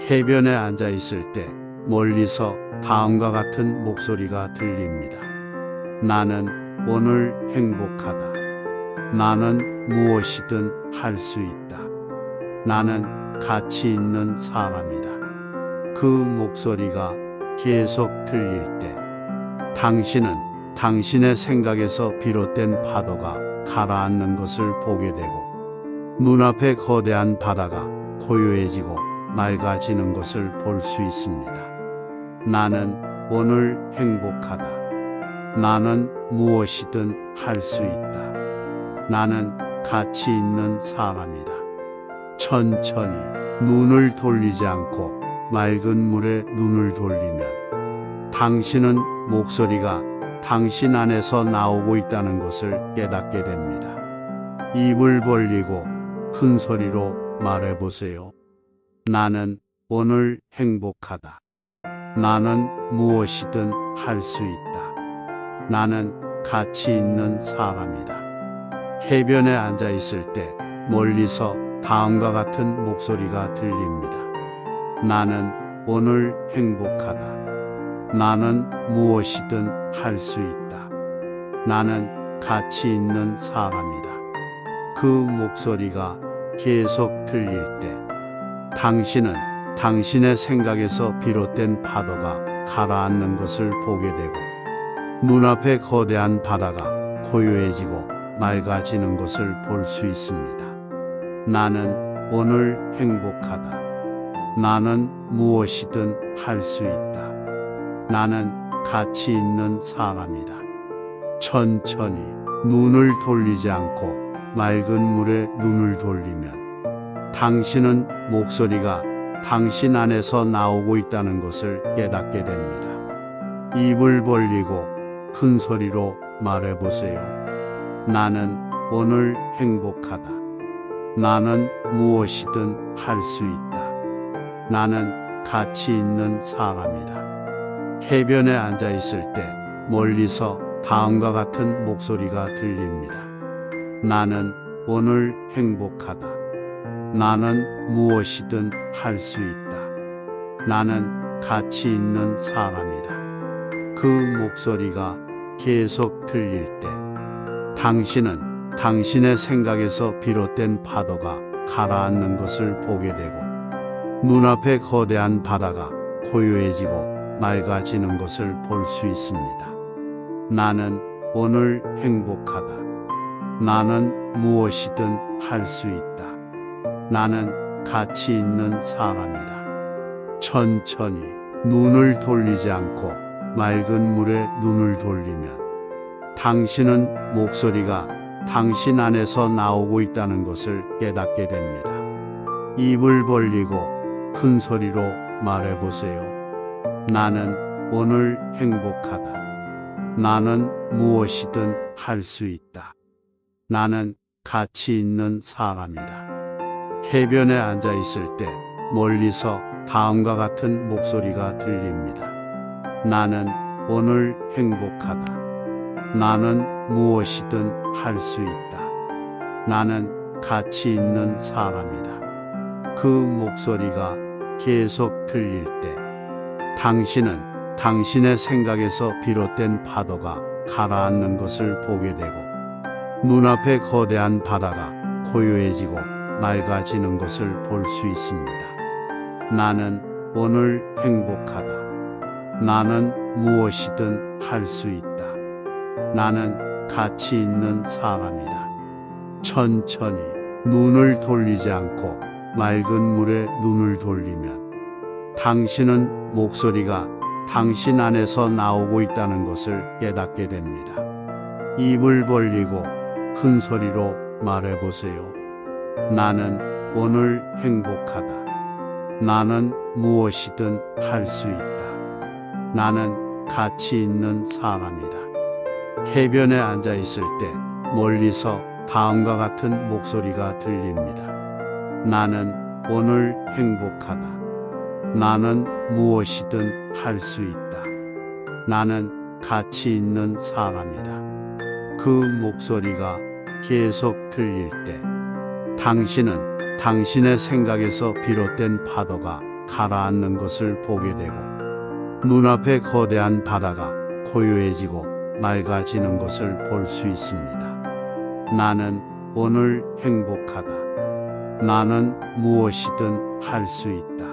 해변에 앉아 있을 때 멀리서 다음과 같은 목소리가 들립니다. 나는 오늘 행복하다. 나는 무엇이든 할 수 있다. 나는 가치 있는 사람이다. 그 목소리가 계속 들릴 때 당신은 당신의 생각에서 비롯된 파도가 가라앉는 것을 보게 되고 눈앞의 거대한 바다가 고요해지고 맑아지는 것을 볼 수 있습니다. 나는 오늘 행복하다. 나는 무엇이든 할 수 있다. 나는 가치 있는 사람이다. 천천히 눈을 돌리지 않고 맑은 물에 눈을 돌리면 당신은 목소리가 당신 안에서 나오고 있다는 것을 깨닫게 됩니다. 입을 벌리고 큰 소리로 말해보세요. 나는 오늘 행복하다. 나는 무엇이든 할 수 있다. 나는 가치 있는 사람이다. 해변에 앉아 있을 때 멀리서 다음과 같은 목소리가 들립니다. 나는 오늘 행복하다. 나는 무엇이든 할 수 있다. 나는 가치 있는 사람이다. 그 목소리가 계속 들릴 때 당신은 당신의 생각에서 비롯된 파도가 가라앉는 것을 보게 되고 눈앞의 거대한 바다가 고요해지고 맑아지는 것을 볼 수 있습니다. 나는 오늘 행복하다. 나는 무엇이든 할 수 있다. 나는 가치 있는 사람이다. 천천히 눈을 돌리지 않고 맑은 물에 눈을 돌리면 당신은 목소리가 당신 안에서 나오고 있다는 것을 깨닫게 됩니다. 입을 벌리고 큰 소리로 말해보세요. 나는 오늘 행복하다. 나는 무엇이든 할 수 있다. 나는 가치 있는 사람이다. 해변에 앉아 있을 때 멀리서 다음과 같은 목소리가 들립니다. 나는 오늘 행복하다. 나는 무엇이든 할 수 있다. 나는 가치 있는 사람이다. 그 목소리가 계속 들릴 때 당신은 당신의 생각에서 비롯된 파도가 가라앉는 것을 보게 되고 눈앞의 거대한 바다가 고요해지고 맑아지는 것을 볼 수 있습니다. 나는 오늘 행복하다. 나는 무엇이든 할 수 있다. 나는 가치 있는 사람이다. 천천히 눈을 돌리지 않고 맑은 물에 눈을 돌리면 당신은 목소리가 당신 안에서 나오고 있다는 것을 깨닫게 됩니다. 입을 벌리고 큰 소리로 말해보세요. 나는 오늘 행복하다. 나는 무엇이든 할 수 있다. 나는 가치 있는 사람이다. 해변에 앉아 있을 때 멀리서 다음과 같은 목소리가 들립니다. 나는 오늘 행복하다. 나는 무엇이든 할 수 있다. 나는 가치 있는 사람이다. 그 목소리가 계속 들릴 때 당신은 당신의 생각에서 비롯된 파도가 가라앉는 것을 보게 되고 눈앞의 거대한 바다가 고요해지고 맑아지는 것을 볼 수 있습니다. 나는 오늘 행복하다. 나는 무엇이든 할 수 있다. 나는 가치 있는 사람이다. 천천히 눈을 돌리지 않고 맑은 물에 눈을 돌리면 당신은 목소리가 당신 안에서 나오고 있다는 것을 깨닫게 됩니다. 입을 벌리고 큰 소리로 말해보세요. 나는 오늘 행복하다. 나는 무엇이든 할 수 있다. 나는 가치 있는 사람이다. 해변에 앉아 있을 때 멀리서 다음과 같은 목소리가 들립니다. 나는 오늘 행복하다. 나는 무엇이든 할 수 있다. 나는 가치 있는 사람이다. 그 목소리가 계속 들릴 때 당신은 당신의 생각에서 비롯된 파도가 가라앉는 것을 보게 되고 눈앞에 거대한 바다가 고요해지고 맑아지는 것을 볼 수 있습니다. 나는 오늘 행복하다. 나는 무엇이든 할 수 있다.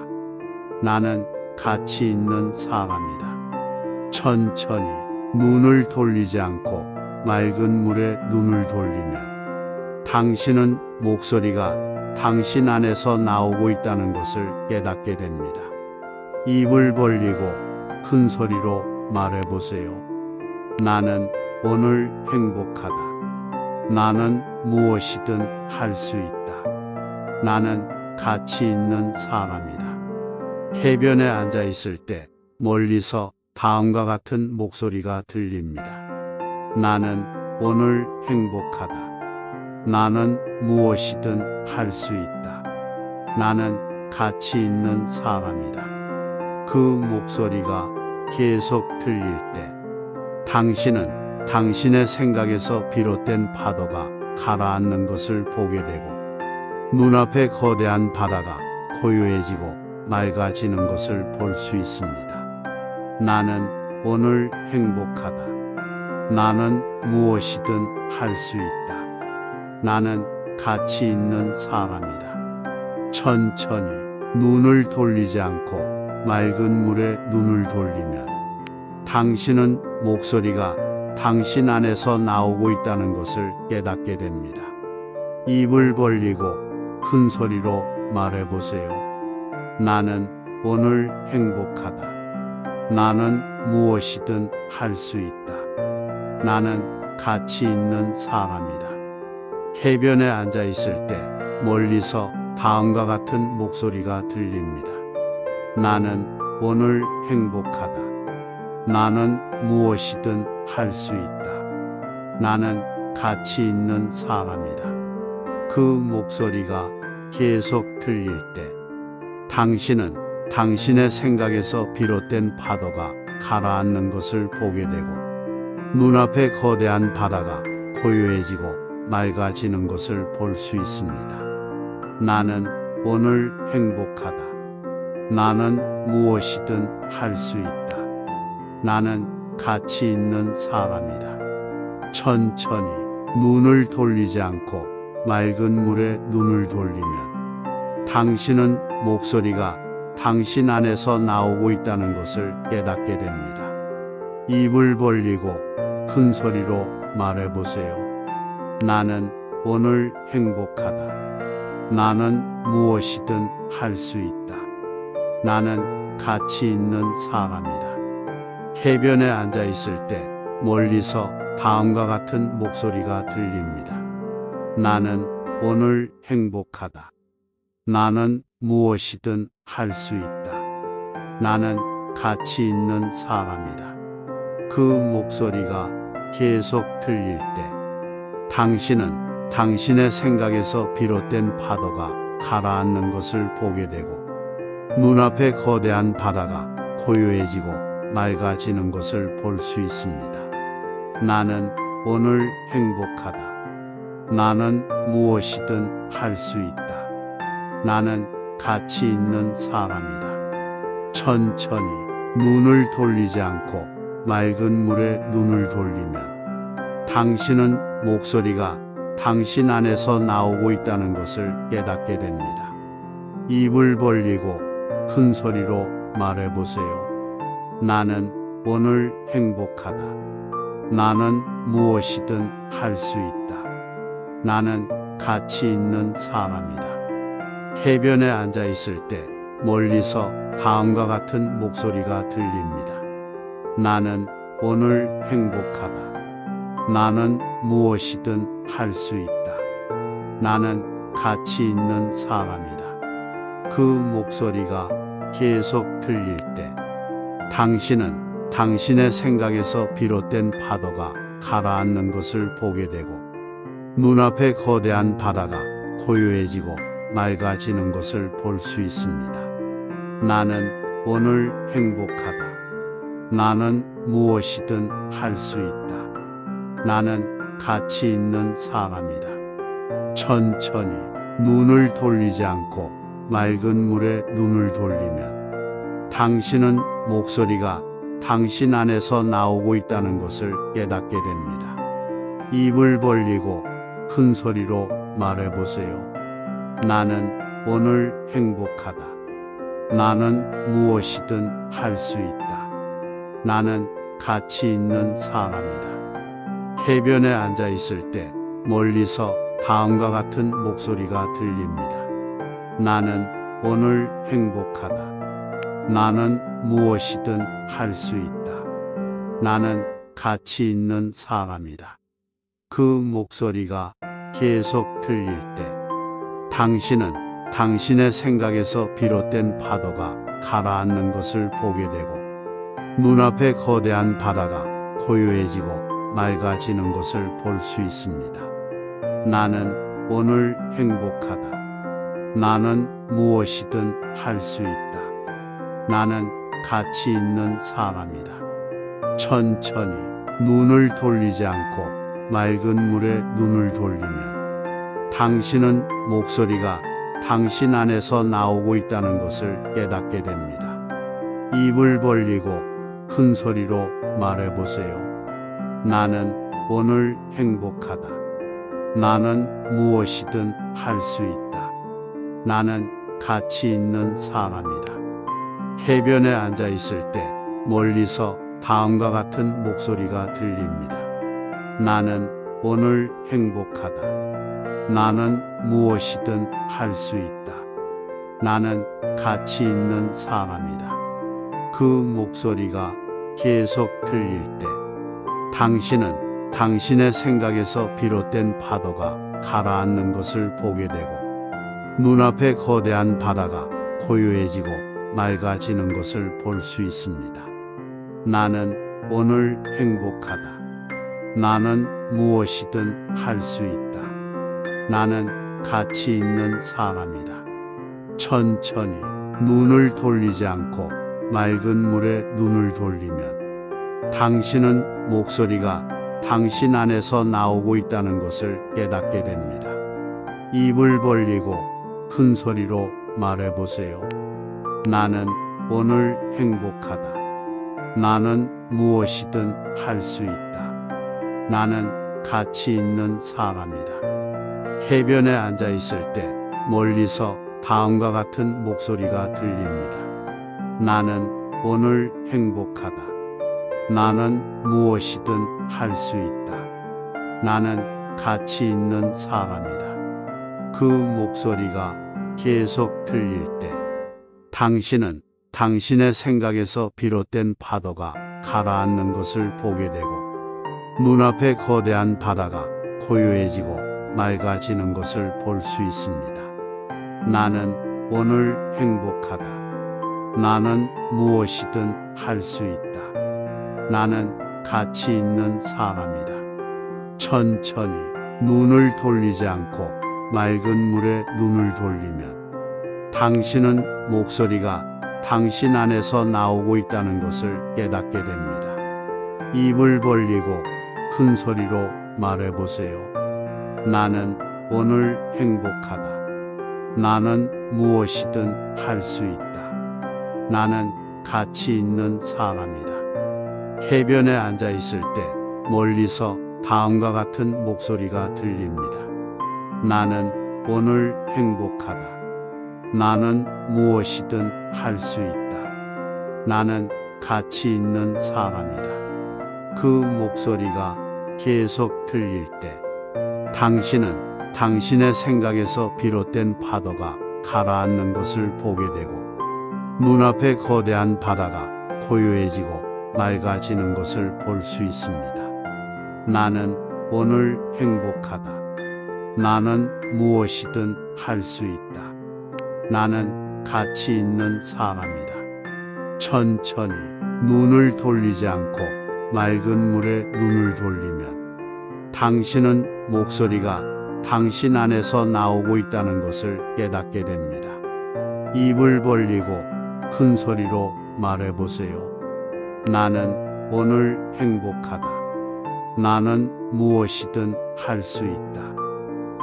나는 가치 있는 사람이다. 천천히 눈을 돌리지 않고 맑은 물에 눈을 돌리면 당신은 목소리가 당신 안에서 나오고 있다는 것을 깨닫게 됩니다. 입을 벌리고 큰 소리로 말해보세요. 나는 오늘 행복하다. 나는 무엇이든 할 수 있다. 나는 가치 있는 사람이다. 해변에 앉아 있을 때 멀리서 다음과 같은 목소리가 들립니다. 나는 오늘 행복하다. 나는 무엇이든 할 수 있다. 나는 가치 있는 사람이다. 그 목소리가 계속 들릴 때 당신은 당신의 생각에서 비롯된 파도가 가라앉는 것을 보게 되고 눈앞에 거대한 바다가 고요해지고 맑아지는 것을 볼 수 있습니다. 나는 오늘 행복하다. 나는 무엇이든 할 수 있다. 나는 가치 있는 사람이다. 천천히 눈을 돌리지 않고 맑은 물에 눈을 돌리면 당신은 목소리가 당신 안에서 나오고 있다는 것을 깨닫게 됩니다. 입을 벌리고 큰 소리로 말해보세요. 나는 오늘 행복하다. 나는 무엇이든 할 수 있다. 나는 가치 있는 사람이다. 해변에 앉아 있을 때 멀리서 다음과 같은 목소리가 들립니다. 나는 오늘 행복하다. 나는 무엇이든 할 수 있다. 나는 가치 있는 사람이다. 그 목소리가 계속 들릴 때 당신은 당신의 생각에서 비롯된 파도가 가라앉는 것을 보게 되고 눈앞에 거대한 바다가 고요해지고 맑아지는 것을 볼 수 있습니다. 나는 오늘 행복하다. 나는 무엇이든 할 수 있다. 나는 가치 있는 사람이다. 천천히 눈을 돌리지 않고 맑은 물에 눈을 돌리면 당신은 목소리가 당신 안에서 나오고 있다는 것을 깨닫게 됩니다. 입을 벌리고 큰 소리로 말해보세요. 나는 오늘 행복하다. 나는 무엇이든 할 수 있다. 나는 가치 있는 사람이다. 해변에 앉아 있을 때 멀리서 다음과 같은 목소리가 들립니다. 나는 오늘 행복하다. 나는 무엇이든 할 수 있다. 나는 가치 있는 사람이다. 그 목소리가 계속 들릴 때 당신은 당신의 생각에서 비롯된 파도가 가라앉는 것을 보게 되고 눈앞에 거대한 바다가 고요해지고 맑아지는 것을 볼 수 있습니다. 나는 오늘 행복하다. 나는 무엇이든 할 수 있다. 나는 가치 있는 사람이다. 천천히 눈을 돌리지 않고 맑은 물에 눈을 돌리면 당신은 목소리가 당신 안에서 나오고 있다는 것을 깨닫게 됩니다. 입을 벌리고 큰 소리로 말해보세요. 나는 오늘 행복하다. 나는 무엇이든 할 수 있다. 나는 가치 있는 사람이다. 해변에 앉아 있을 때 멀리서 다음과 같은 목소리가 들립니다. 나는 오늘 행복하다. 나는 무엇이든 할 수 있다. 나는 가치 있는 사람이다. 그 목소리가 계속 들릴 때 당신은 당신의 생각에서 비롯된 파도가 가라앉는 것을 보게 되고 눈앞에 거대한 바다가 고요해지고 맑아지는 것을 볼 수 있습니다. 나는 오늘 행복하다. 나는 무엇이든 할 수 있다. 나는 가치 있는 사람이다. 천천히 눈을 돌리지 않고 맑은 물에 눈을 돌리면 당신은 목소리가 당신 안에서 나오고 있다는 것을 깨닫게 됩니다. 입을 벌리고 큰 소리로 말해보세요. 나는 오늘 행복하다. 나는 무엇이든 할 수 있다. 나는 가치 있는 사람이다. 해변에 앉아 있을 때 멀리서 다음과 같은 목소리가 들립니다. 나는 오늘 행복하다. 나는 무엇이든 할 수 있다. 나는 가치 있는 사람이다. 그 목소리가 계속 들릴 때 당신은 당신의 생각에서 비롯된 파도가 가라앉는 것을 보게 되고 눈앞에 거대한 바다가 고요해지고 맑아지는 것을 볼 수 있습니다. 나는 오늘 행복하다. 나는 무엇이든 할 수 있다. 나는 가치 있는 사람이다. 천천히 눈을 돌리지 않고 맑은 물에 눈을 돌리면 당신은 목소리가 당신 안에서 나오고 있다는 것을 깨닫게 됩니다. 입을 벌리고 큰 소리로 말해보세요. 나는 오늘 행복하다. 나는 무엇이든 할 수 있다. 나는 가치 있는 사람이다. 해변에 앉아 있을 때 멀리서 다음과 같은 목소리가 들립니다. 나는 오늘 행복하다. 나는 무엇이든 할 수 있다. 나는 가치 있는 사람이다. 그 목소리가 계속 들릴 때 당신은 당신의 생각에서 비롯된 파도가 가라앉는 것을 보게 되고 눈앞에 거대한 바다가 고요해지고 맑아지는 것을 볼 수 있습니다. 나는 오늘 행복하다. 나는 무엇이든 할 수 있다. 나는 가치 있는 사람이다. 천천히 눈을 돌리지 않고 맑은 물에 눈을 돌리면 당신은 목소리가 당신 안에서 나오고 있다는 것을 깨닫게 됩니다. 입을 벌리고 큰 소리로 말해보세요. 나는 오늘 행복하다. 나는 무엇이든 할 수 있다. 나는 가치 있는 사람이다. 해변에 앉아 있을 때 멀리서 다음과 같은 목소리가 들립니다. 나는 오늘 행복하다. 나는 무엇이든 할 수 있다. 나는 가치 있는 사람이다. 그 목소리가 계속 들릴 때 당신은 당신의 생각에서 비롯된 파도가 가라앉는 것을 보게 되고 눈앞에 거대한 바다가 고요해지고 맑아지는 것을 볼 수 있습니다. 나는 오늘 행복하다. 나는 무엇이든 할 수 있다. 나는 가치 있는 사람이다. 천천히 눈을 돌리지 않고 맑은 물에 눈을 돌리면 당신은 목소리가 당신 안에서 나오고 있다는 것을 깨닫게 됩니다. 입을 벌리고 큰 소리로 말해보세요. 나는 오늘 행복하다. 나는 무엇이든 할 수 있다. 나는 가치 있는 사람이다. 해변에 앉아 있을 때 멀리서 다음과 같은 목소리가 들립니다. 나는 오늘 행복하다. 나는 무엇이든 할 수 있다. 나는 가치 있는 사람이다. 그 목소리가 계속 들릴 때 당신은 당신의 생각에서 비롯된 파도가 가라앉는 것을 보게 되고 눈앞에 거대한 바다가 고요해지고 맑아지는 것을 볼 수 있습니다. 나는 오늘 행복하다. 나는 무엇이든 할 수 있다. 나는 가치 있는 사람이다. 천천히 눈을 돌리지 않고 맑은 물에 눈을 돌리면 당신은 목소리가 당신 안에서 나오고 있다는 것을 깨닫게 됩니다. 입을 벌리고 큰 소리로 말해보세요. 나는 오늘 행복하다. 나는 무엇이든 할 수 있다.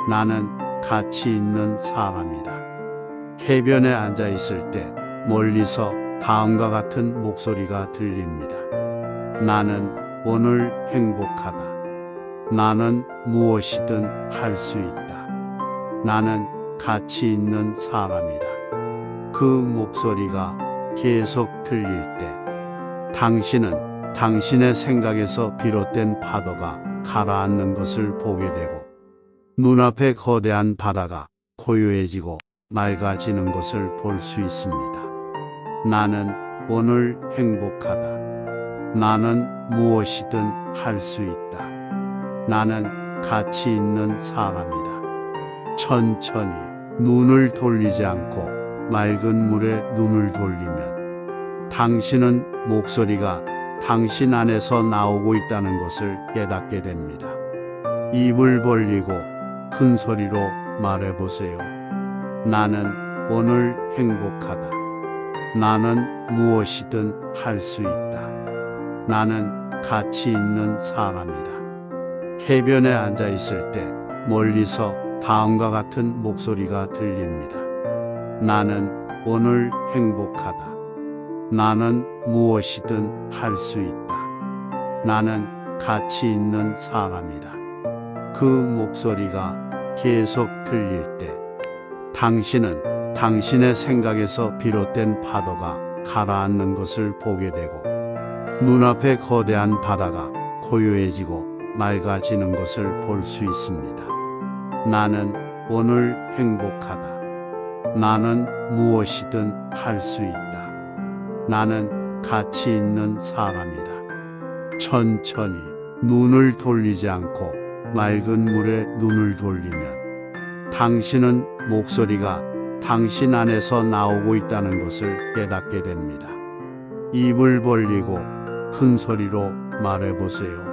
나는 가치 있는 사람이다. 해변에 앉아 있을 때 멀리서 다음과 같은 목소리가 들립니다. 나는 오늘 행복하다. 나는 무엇이든 할 수 있다. 나는 가치 있는 사람이다. 그 목소리가 계속 들릴 때 당신은 당신의 생각에서 비롯된 파도가 가라앉는 것을 보게 되고 눈앞에 거대한 바다가 고요해지고 맑아지는 것을 볼 수 있습니다. 나는 오늘 행복하다. 나는 무엇이든 할 수 있다. 나는 가치 있는 사람이다. 천천히 눈을 돌리지 않고 맑은 물에 눈을 돌리면 당신은 목소리가 당신 안에서 나오고 있다는 것을 깨닫게 됩니다. 입을 벌리고 큰 소리로 말해보세요. 나는 오늘 행복하다. 나는 무엇이든 할 수 있다. 나는 가치 있는 사람이다. 해변에 앉아 있을 때 멀리서 다음과 같은 목소리가 들립니다. 나는 오늘 행복하다. 나는 무엇이든 할 수 있다. 나는 가치 있는 사람이다. 그 목소리가 계속 들릴 때 당신은 당신의 생각에서 비롯된 파도가 가라앉는 것을 보게 되고 눈앞에 거대한 바다가 고요해지고 맑아지는 것을 볼 수 있습니다. 나는 오늘 행복하다. 나는 무엇이든 할 수 있다. 나는 가치 있는 사람이다. 천천히 눈을 돌리지 않고 맑은 물에 눈을 돌리면 당신은 목소리가 당신 안에서 나오고 있다는 것을 깨닫게 됩니다. 입을 벌리고 큰 소리로 말해보세요.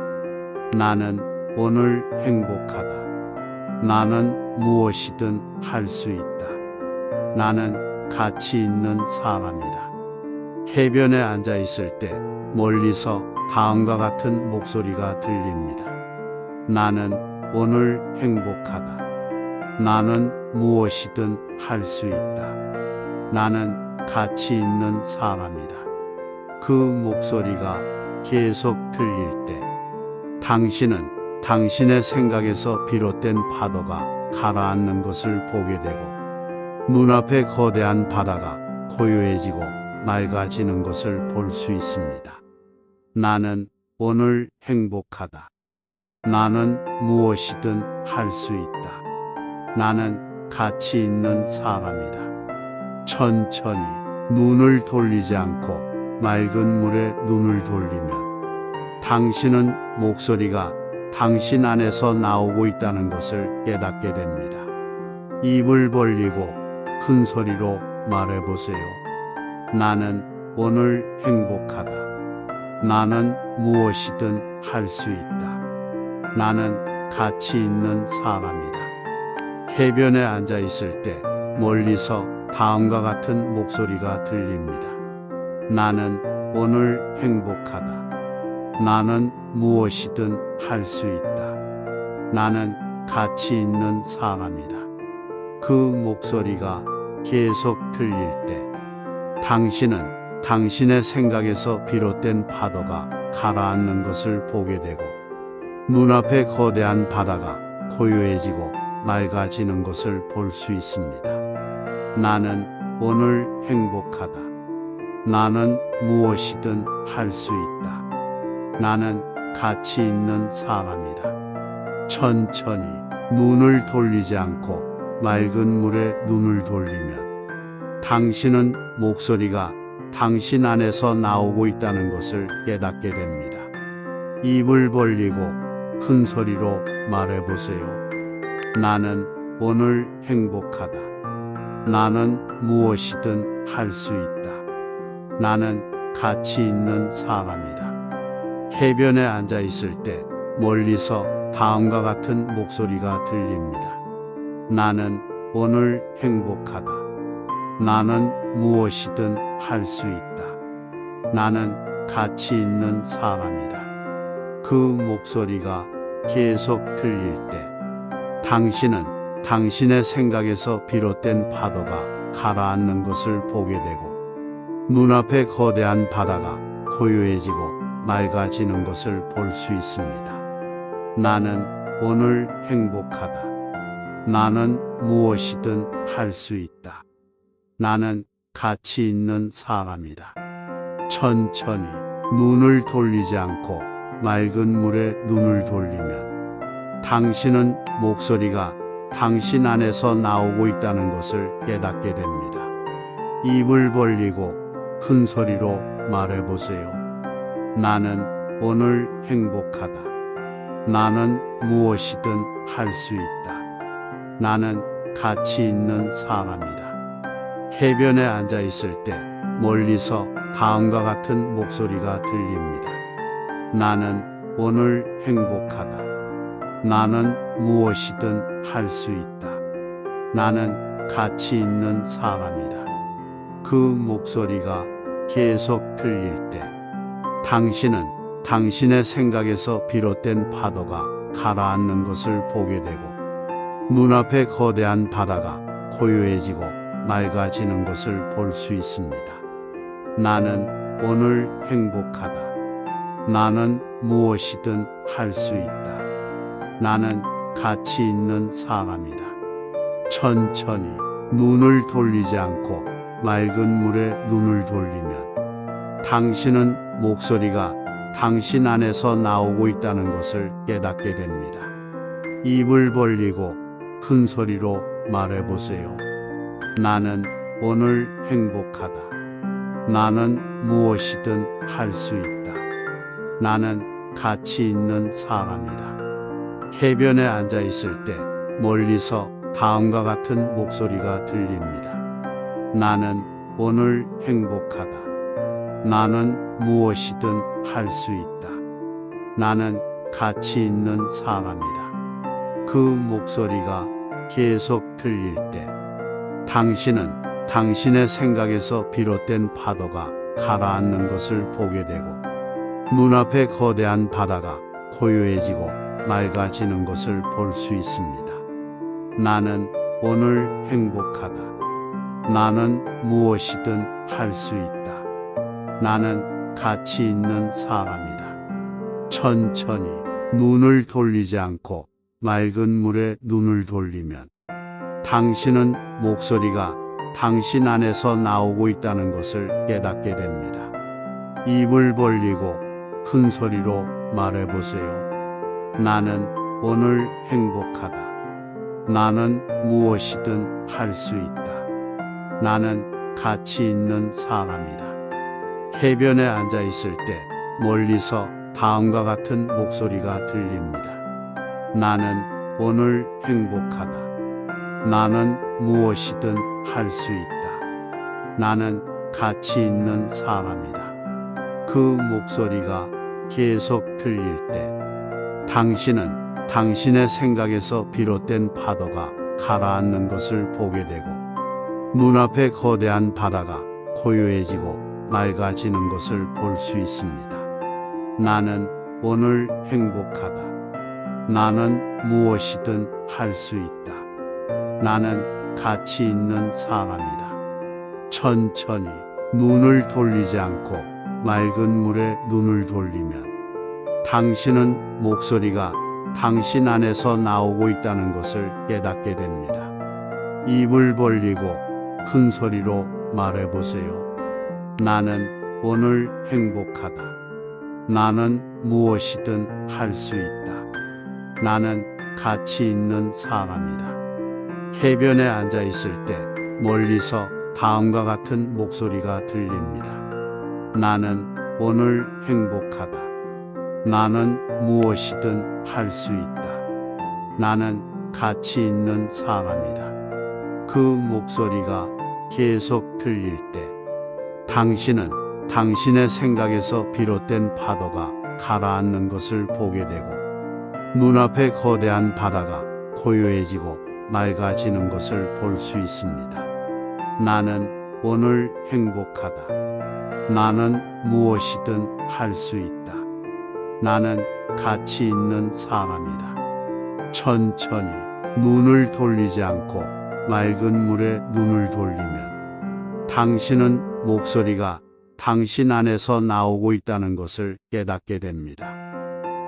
나는 오늘 행복하다. 나는 무엇이든 할 수 있다. 나는 가치 있는 사람이다. 해변에 앉아 있을 때 멀리서 다음과 같은 목소리가 들립니다. 나는 오늘 행복하다. 나는 무엇이든 할 수 있다. 나는 가치 있는 사람이다. 그 목소리가 계속 들릴 때 당신은 당신의 생각에서 비롯된 파도가 가라앉는 것을 보게 되고 눈앞에 거대한 바다가 고요해지고 맑아지는 것을 볼 수 있습니다. 나는 오늘 행복하다. 나는 무엇이든 할 수 있다. 나는 가치 있는 사람이다. 천천히 눈을 돌리지 않고 맑은 물에 눈을 돌리면 당신은 목소리가 당신 안에서 나오고 있다는 것을 깨닫게 됩니다. 입을 벌리고 큰 소리로 말해보세요. 나는 오늘 행복하다. 나는 무엇이든 할 수 있다. 나는 가치 있는 사람이다. 해변에 앉아 있을 때 멀리서 다음과 같은 목소리가 들립니다. 나는 오늘 행복하다. 나는 무엇이든 할 수 있다. 나는 가치 있는 사람이다. 그 목소리가 계속 들릴 때 당신은 당신의 생각에서 비롯된 파도가 가라앉는 것을 보게 되고 눈앞에 거대한 바다가 고요해지고 맑아지는 것을 볼 수 있습니다. 나는 오늘 행복하다. 나는 무엇이든 할 수 있다. 나는 가치 있는 사람이다. 천천히 눈을 돌리지 않고 맑은 물에 눈을 돌리면 당신은 목소리가 당신 안에서 나오고 있다는 것을 깨닫게 됩니다. 입을 벌리고 큰 소리로 말해보세요. 나는 오늘 행복하다. 나는 무엇이든 할 수 있다. 나는 가치 있는 사람이다. 해변에 앉아 있을 때 멀리서 다음과 같은 목소리가 들립니다. 나는 오늘 행복하다. 나는 무엇이든 할 수 있다. 나는 가치 있는 사람이다. 그 목소리가 계속 들릴 때 당신은 당신의 생각에서 비롯된 파도가 가라앉는 것을 보게 되고 눈앞에 거대한 바다가 고요해지고 맑아지는 것을 볼 수 있습니다. 나는 오늘 행복하다. 나는 무엇이든 할 수 있다. 나는 가치 있는 사람이다. 천천히 눈을 돌리지 않고 맑은 물에 눈을 돌리면 당신은 목소리가 당신 안에서 나오고 있다는 것을 깨닫게 됩니다. 입을 벌리고 큰 소리로 말해보세요. 나는 오늘 행복하다. 나는 무엇이든 할 수 있다. 나는 가치 있는 사람이다. 해변에 앉아 있을 때 멀리서 다음과 같은 목소리가 들립니다. 나는 오늘 행복하다. 나는 무엇이든 할 수 있다. 나는 가치 있는 사람이다. 그 목소리가 계속 들릴 때 당신은 당신의 생각에서 비롯된 파도가 가라앉는 것을 보게 되고 눈앞에 거대한 바다가 고요해지고 맑아지는 것을 볼 수 있습니다. 나는 오늘 행복하다. 나는 무엇이든 할 수 있다. 나는 가치 있는 사람이다. 천천히 눈을 돌리지 않고 맑은 물에 눈을 돌리면 당신은 목소리가 당신 안에서 나오고 있다는 것을 깨닫게 됩니다. 입을 벌리고 큰 소리로 말해보세요. 나는 오늘 행복하다. 나는 무엇이든 할 수 있다. 나는 가치 있는 사람이다. 해변에 앉아 있을 때 멀리서 다음과 같은 목소리가 들립니다. 나는 오늘 행복하다. 나는 무엇이든 할 수 있다. 나는 가치 있는 사람이다. 그 목소리가 계속 들릴 때 당신은 당신의 생각에서 비롯된 파도가 가라앉는 것을 보게 되고 눈앞에 거대한 바다가 고요해지고 맑아지는 것을 볼 수 있습니다. 나는 오늘 행복하다. 나는 무엇이든 할 수 있다. 나는 가치 있는 사람이다. 천천히 눈을 돌리지 않고 맑은 물에 눈을 돌리면 당신은 목소리가 당신 안에서 나오고 있다는 것을 깨닫게 됩니다. 입을 벌리고 큰 소리로 말해보세요. 나는 오늘 행복하다. 나는 무엇이든 할 수 있다. 나는 가치 있는 사람이다. 해변에 앉아 있을 때 멀리서 다음과 같은 목소리가 들립니다. 나는 오늘 행복하다. 나는 무엇이든 할 수 있다. 나는 가치 있는 사람이다. 그 목소리가 계속 들릴 때 당신은 당신의 생각에서 비롯된 파도가 가라앉는 것을 보게 되고 눈앞에 거대한 바다가 고요해지고 맑아지는 것을 볼 수 있습니다. 나는 오늘 행복하다. 나는 무엇이든 할 수 있다. 나는 가치 있는 사람이다. 천천히 눈을 돌리지 않고 맑은 물에 눈을 돌리면 당신은 목소리가 당신 안에서 나오고 있다는 것을 깨닫게 됩니다. 입을 벌리고 큰 소리로 말해보세요. 나는 오늘 행복하다. 나는 무엇이든 할 수 있다. 나는 가치 있는 사람이다. 해변에 앉아 있을 때 멀리서 다음과 같은 목소리가 들립니다. 나는 오늘 행복하다. 나는 무엇이든 할 수 있다. 나는 가치 있는 사람이다. 그 목소리가 계속 들릴 때 당신은 당신의 생각에서 비롯된 파도가 가라앉는 것을 보게 되고 눈앞에 거대한 바다가 고요해지고 맑아지는 것을 볼 수 있습니다. 나는 오늘 행복하다. 나는 무엇이든 할 수 있다. 나는 가치 있는 사람이다. 천천히 눈을 돌리지 않고 맑은 물에 눈을 돌리면 당신은 목소리가 당신 안에서 나오고 있다는 것을 깨닫게 됩니다.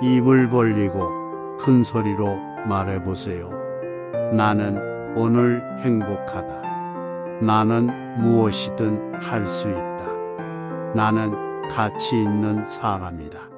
입을 벌리고 큰 소리로 말해보세요. 나는 오늘 행복하다. 나는 무엇이든 할 수 있다. 나는 가치 있는 사람이다.